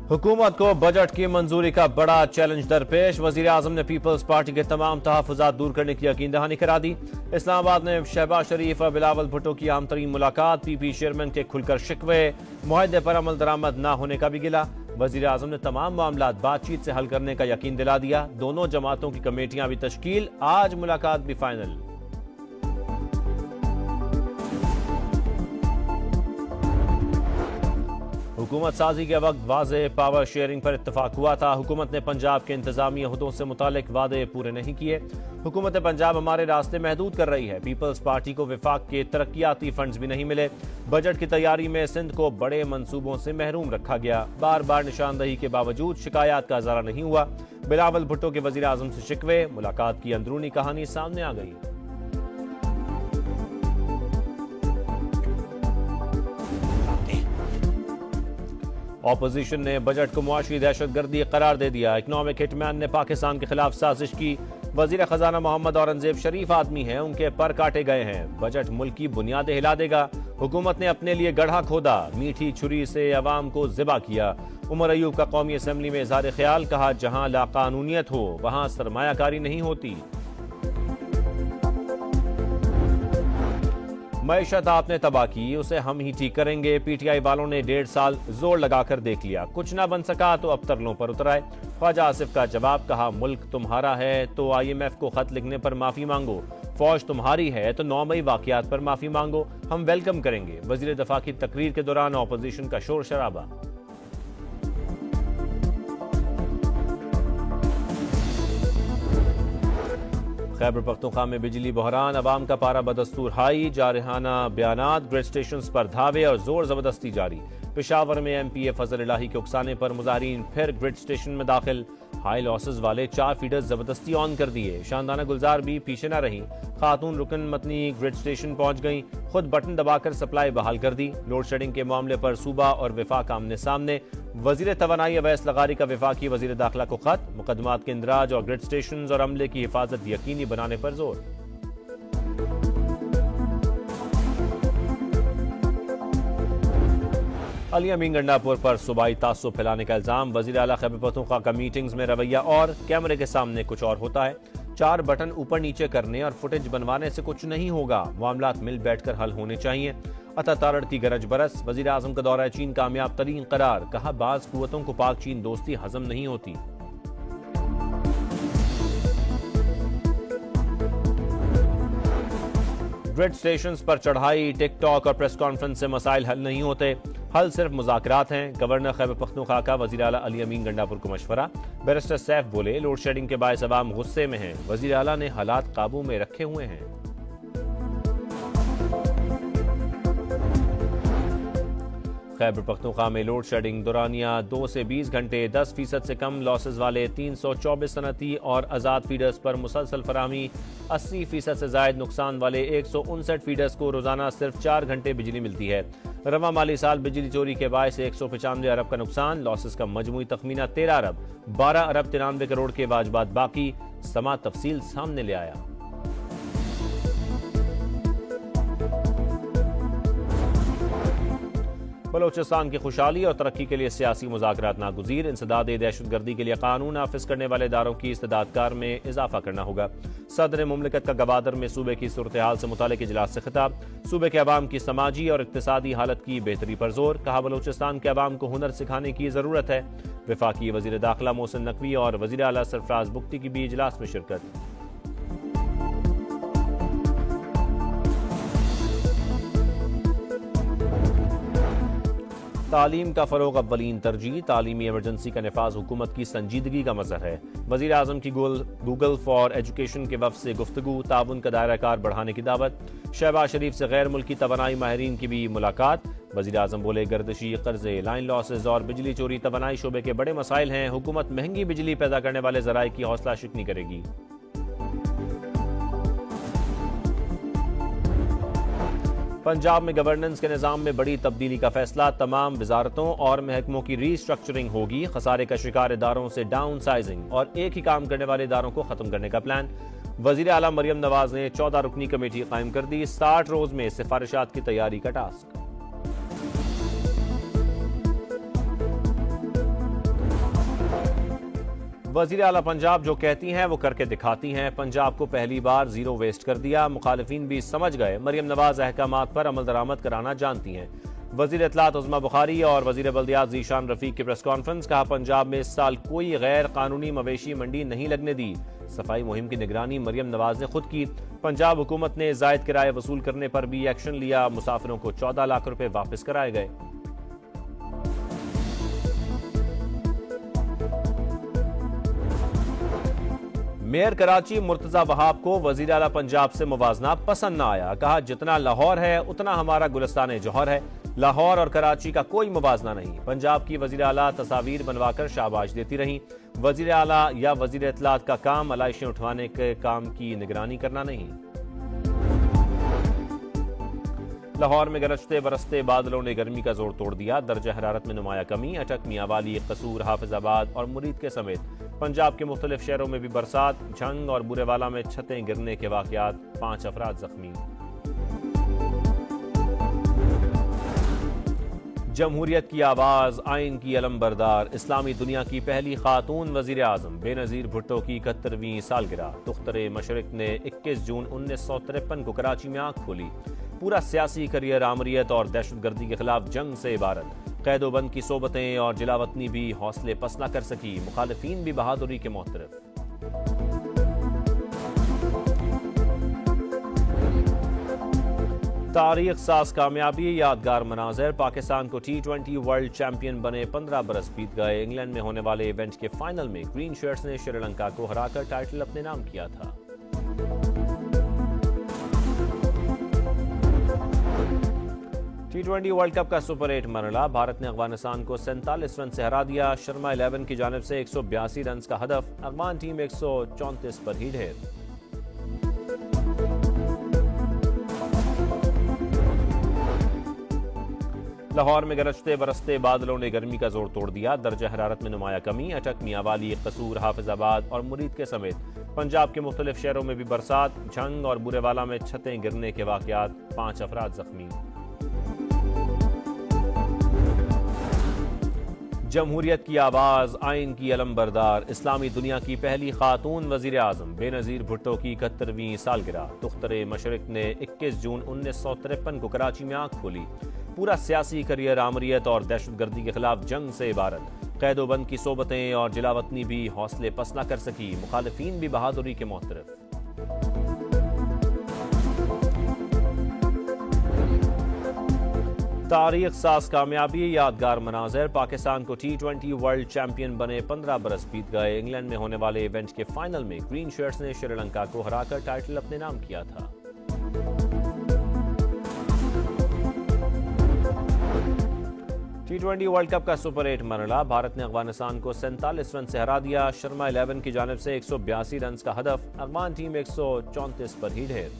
हुकूमत को बजट की मंजूरी का बड़ा चैलेंज दरपेश। वजीर आजम ने पीपल्स पार्टी के तमाम तहफुजात दूर करने की यकीन दहानी करा दी। इस्लामाबाद में शहबाज शरीफ और बिलावल भुट्टो की अहम तरीन मुलाकात। पीपी चेयरमैन के खुलकर शिकवे, मुआहदे पर अमल दरामद न होने का भी गिला। वजीर आजम ने तमाम मामलात बातचीत से हल करने का यकीन दिला दिया। दोनों जमातों की कमेटियां भी तश्कील, आज मुलाकात भी फाइनल। हुकूमत साजी के वक्त वाज़े पावर शेयरिंग पर इत्तफाक हुआ था। हुकूमत ने पंजाब के इंतजामी अहदों से मुतालिक वादे पूरे नहीं किए। हुकूमत पंजाब हमारे रास्ते महदूद कर रही है। पीपल्स पार्टी को विफाक के तरक्याती फंड्स भी नहीं मिले। बजट की तैयारी में सिंध को बड़े मंसूबों से महरूम रखा गया। बार बार निशानदही के बावजूद शिकायत का इजारा नहीं हुआ। बिलावल भुट्टो के वजीर आजम से शिकवे, मुलाकात की अंदरूनी कहानी सामने आ गई। ऑपोजिशन ने बजट को मुआशी दहशतगर्दी करार दे दिया। इकनॉमिक हिटमैन ने पाकिस्तान के खिलाफ साजिश की। वजीर खजाना मोहम्मद औरंगजेब शरीफ आदमी हैं, उनके पर काटे गए हैं। बजट मुल्क की बुनियादें हिला देगा। हुकूमत ने अपने लिए गड्ढा खोदा, मीठी छुरी से अवाम को ज़िबा किया। उमर अयूब का कौमी असम्बली में इजहार ख्याल, कहा जहां लाकानूनियत हो वहां सरमायाकारी नहीं होती। मईशत आपने तबाह की, उसे हम ही ठीक करेंगे। पीटीआई वालों ने 1.5 साल जोर लगाकर देख लिया, कुछ ना बन सका तो अब तरलों पर उतर आए। ख्वाजा आसिफ का जवाब, कहा मुल्क तुम्हारा है तो IMF को खत लिखने पर माफी मांगो, फौज तुम्हारी है तो 9 मई वाकयात पर माफी मांगो, हम वेलकम करेंगे। वजीर दफा की तकरीर के दौरान ऑपोजिशन का शोर शराबा। खैबर पख्तूनख्वा में बिजली बहरान, अवाम का पारा बदस्तूर हाई। जारहाना बयानात, ग्रिड स्टेशन पर धावे और जोर जबरदस्ती जारी। पेशावर में MPA फजल इलाही के उकसाने पर मुजाहिरीन फिर ग्रिड स्टेशन में दाखिल। हाई लॉसेस वाले 4 फीडर्स जबरदस्ती ऑन कर दिए। शानदाना गुलजार भी पीछे न रही। खातून रुकन मतनी ग्रिड स्टेशन पहुंच गई, खुद बटन दबाकर सप्लाई बहाल कर दी। लोड शेडिंग के मामले पर सूबा और विफाक आमने सामने। वजीर तवानाई अवैस लगारी का विफाकी वजीर दाखिला को खत। मुकदमात के इंदराज और ग्रिड स्टेशन और अमले की हिफाजत यकीनी बनाने पर जोर। अली अमीन गंडापुर पर सूबाई तासुब फैलाने का इल्जाम। वजीर आला खैबर पख्तूनख्वा का मीटिंग्स में रवैया और कैमरे के सामने कुछ और होता है। 4 बटन ऊपर नीचे करने और फुटेज बनवाने से कुछ नहीं होगा। मामलात मिल बैठकर हल होने चाहिए। अता तारड़ की गरज बरस। वजीर आजम का दौरा चीन कामयाब तरीन करार, कहा बाज कुव्वतों को पाक चीन दोस्ती हजम नहीं होती। ग्रिड स्टेशंस पर चढ़ाई, टिकटॉक और प्रेस कॉन्फ्रेंस से मसाइल हल नहीं होते। हल सिर्फ मुज़ाकरात हैं। गवर्नर खैबर पख्तूनख्वा का वज़ीर आला अली अमीन गंडापुर को मशवरा। बैरिस्टर सैफ बोले लोड शेडिंग के बायस अवाम गुस्से में हैं। वज़ीर आला ने हालात काबू में रखे हुए हैं। खैबर पख्तूनख्वा में लोड शेडिंग दौरानिया 2 से 20 घंटे, 10% से कम लॉसेज वाले 324 सनती और आज़ाद फीडर्स पर मुसलसल फराहमी। 80% से जायद नुकसान वाले 159 फीडर्स को रोजाना सिर्फ 4 घंटे बिजली मिलती है। रवा माली साल बिजली चोरी के बायस 195 अरब का नुकसान। लॉसेज का मजमूई तखमीना 13 अरब, 12 अरब 93 करोड़ के वाजबात बाकी। समा तफसील सामने ले आया। बलोचिस्तान की खुशहाली और तरक्की के लिए सियासी मुज़ाकरात नागुज़ीर। इंसदाद दहशतगर्दी के लिए कानून नाफिज करने वाले इदारों की इस्तेदादकार में इजाफा करना होगा। सदर मुमलिकत का गवादर में सूबे की सूरत हाल से मुतालिक इजलास से खिताब। सूबे के अवाम की समाजी और इक्तिसादी हालत की बेहतरी पर जोर, कहा बलोचिस्तान के अवाम को हुनर सिखाने की जरूरत है। वफाकी वजीर दाखिला मोहसिन नकवी और वजीर आला सरफराज बुख्ती की भी इजलास में शिरकत। तालीम का फरोग अव्वलीन तरजीह। तालीमी एमरजेंसी का नफाज हुकूमत की संजीदगी का मजहर है। वजीर आजम की गूगल फॉर एजुकेशन के वफ्द से गुफ्तगू। ताउन का दायरा कार बढ़ाने की दावत। शहबाज शरीफ से गैर मुल्की तवानाई माहिरीन की भी मुलाकात। वजीर आजम बोले गर्दिशी कर्जे, लाइन लॉसेज और बिजली चोरी तवानाई शोबे के बड़े मसाइल हैं। हुकूमत महंगी बिजली पैदा करने वाले जराए की हौसला शिकनी करेगी। पंजाब में गवर्नेंस के निज़ाम में बड़ी तब्दीली का फैसला। तमाम वजारतों और महकमों की रीस्ट्रक्चरिंग होगी। खसारे का शिकार इदारों से डाउन साइजिंग और एक ही काम करने वाले इदारों को खत्म करने का प्लान। वजीर आला मरियम नवाज ने 14 रुकनी कमेटी कायम कर दी। 60 रोज में सिफारिशात की तैयारी का टास्क। वजीर आला पंजाब जो कहती हैं वो करके दिखाती हैं। पंजाब को पहली बार जीरो वेस्ट कर दिया। मुखालिफिन भी समझ गए मरियम नवाज अहकामात पर अमल दरामद कराना जानती हैं। वजीर इत्तलात उज़्मा बुखारी और वजीर बल्दियात ज़ीशान रफीक की प्रेस कॉन्फ्रेंस। कहा पंजाब में इस साल कोई गैर कानूनी मवेशी मंडी नहीं लगने दी। सफाई मुहिम की निगरानी मरियम नवाज ने खुद की। पंजाब हुकूमत ने जायद किराए वसूल करने पर भी एक्शन लिया। मुसाफिरों को 14 लाख रुपए वापस कराए गए। मेयर कराची मुर्तजा वहाब को वजीर आला पंजाब से मुवाजना पसंद न आया। कहा जितना लाहौर है उतना हमारा गुलिस्तान जौहर है। लाहौर और कराची का कोई मुवाजना नहीं। पंजाब की वजीर आला तस्वीर बनवाकर शाबाश देती रहीं। वजीर आला या वजीर इत्तलात का काम आलाइशें उठवाने के काम की निगरानी करना नहीं। लाहौर में गरजते बरसते बादलों ने गर्मी का जोर तोड़ दिया। दर्जा हरारत में नुमाया कमी। अटक, मियांवाली, कसूर, हाफिजाबाद और मुरीद के समेत पंजाब के मुख्तलिफ शहरों में भी बरसात। झंग और बुरेवाला में छतें गिरने के वाकयात, 5 अफराद जख्मी। जमहूरियत की आवाज, आइन की अलमबरदार, इस्लामी दुनिया की पहली खातून वजीर आजम बेनजीर भुट्टो की 71वीं सालगिरह। दुख्तरे मशरिक ने 21 जून 1953 को कराची में आंख खोली। पूरा सियासी करियर आमरीत और दहशतगर्दी के खिलाफ जंग से इबारत। कैदोबंद की सोबतें और जिलावतनी भी हौसले पस न कर सकी। मुखालिफिन भी बहादुरी के मोहतरफ। तारीख साज कामयाबी, यादगार मनाजिर। पाकिस्तान को T20 वर्ल्ड चैंपियन बने 15 बरस बीत गए। इंग्लैंड में होने वाले इवेंट के फाइनल में ग्रीन शर्ट्स ने श्रीलंका को हराकर टाइटल अपने नाम किया था। T20 वर्ल्ड कप का सुपर 8 मरहला। भारत ने अफगानिस्तान को 47 रन से हरा दिया। शर्मा 11 की जानिब से 182 रन का हदफ। अफगान टीम 134 पर ही ढेर। लाहौर में गरजते बरसते बादलों ने गर्मी का जोर तोड़ दिया। दर्जा हरारत में नुमाया कमी। अटक, मियांवाली, कसूर, हाफिजाबाद और मुरीद के समेत पंजाब के मुख्तलिफ शहरों में भी बरसात। झंग और बुरेवाला में छतें गिरने के वाकयात, 5 अफराद जख्मी। जमहूरियत की आवाज, आइन की अलमबरदार, इस्लामी दुनिया की पहली खातून वजीर आजम बेनजीर भुट्टो की 71वीं सालगिरह। दुख्तरे मशरिक ने 21 जून 1953 को कराची में आंख खोली। पूरा सियासी करियर आमरीत और दहशतगर्दी के खिलाफ जंग से इबारत। कैदोबंद की सोबतें और जिलावतनी भी हौसले पस न कर सकी। मुखालिफिन भी बहादुरी के मोहतरफ। तारीख साज कामयाबी, यादगार मनाजिर। पाकिस्तान को T20 वर्ल्ड चैंपियन बने 15 बरस बीत गए। इंग्लैंड में होने वाले इवेंट के फाइनल में ग्रीन शर्ट्स ने श्रीलंका को हराकर टाइटल अपने नाम किया था। T20 वर्ल्ड कप का सुपर 8 मरहला। भारत ने अफगानिस्तान को 47 रन से हरा दिया। शर्मा 11 की जानिब से 182 रन का हदफ। अफगान टीम 134 पर ही ढेर।